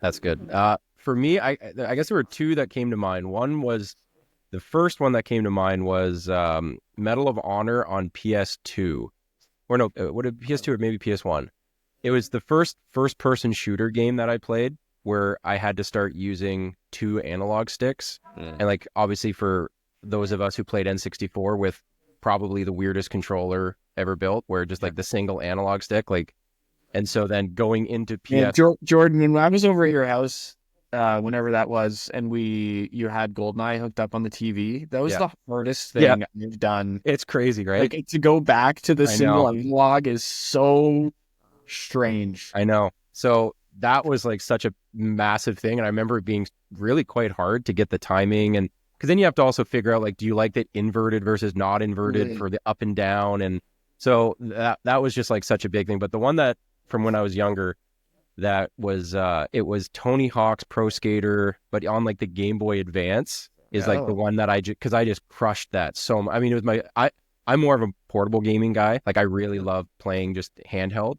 That's good. For me, I guess there were two that came to mind. One was the first one that came to mind was Medal of Honor on PS2, or no, what PS2 or maybe PS1. It was the first person shooter game that I played where I had to start using two analog sticks, Mm. and like obviously for those of us who played N64 with probably the weirdest controller ever built, where just Yeah. like the single analog stick, like, and so then going into Man, PS, Jordan, when I was over at your house, whenever that was, and you had Goldeneye hooked up on the TV, that was yeah, the hardest yeah, thing I've done. it's crazy, right? Like to go back to the I single know. analog is so strange. I know. So that was like such a massive thing. And I remember it being really quite hard to get the timing. And because then you have to also figure out, like, do you like it inverted versus not inverted Really? for the up and down? And so that was just like such a big thing. But the one that from when I was younger, that was it was Tony Hawk's Pro Skater, but on like the Game Boy Advance is like the Oh, one that because I just crushed that so I mean, it was I'm more of a portable gaming guy. Like I really love playing just handheld.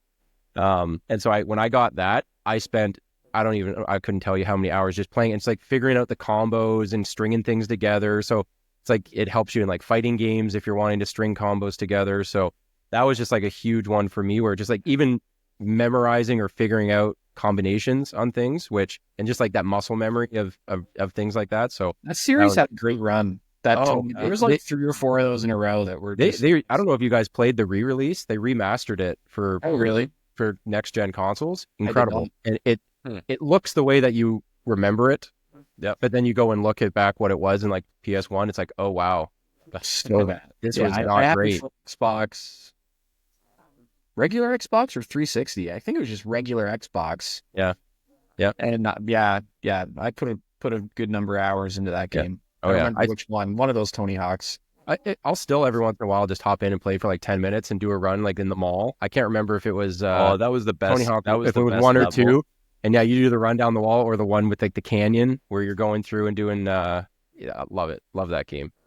And so when I got that, I spent, I couldn't tell you how many hours just playing. It's like figuring out the combos and stringing things together. So it's like, it helps you in like fighting games if you're wanting to string combos together. So that was just like a huge one for me where just like even memorizing or figuring out combinations on things, and just like that muscle memory of things like that. So that that series was, had a great run. That oh, there was like three or four of those in a row that were just. I don't know if you guys played the re-release. They remastered it for Oh, really? next gen consoles. I did not. Incredible. And it Hmm. it looks the way that you remember it. Yep. But then you go and look at back what it was in like PS1, it's like, oh wow, So bad. this Yeah, was I not have it great. for Xbox, regular Xbox or 360. I think it was just regular Xbox. Yeah. Yeah. And yeah, I put a good number of hours into that Yeah. game. Oh I don't yeah. remember which one. One of those Tony Hawks. I'll still every once in a while just hop in and play for like 10 minutes and do a run like in the mall. I can't remember if it was Oh, that was the Tony best. Hawk, That was if the it was best one or level. two. And yeah, you do the run down the wall or the one with like the canyon where you're going through and doing yeah, I love it. Love that game.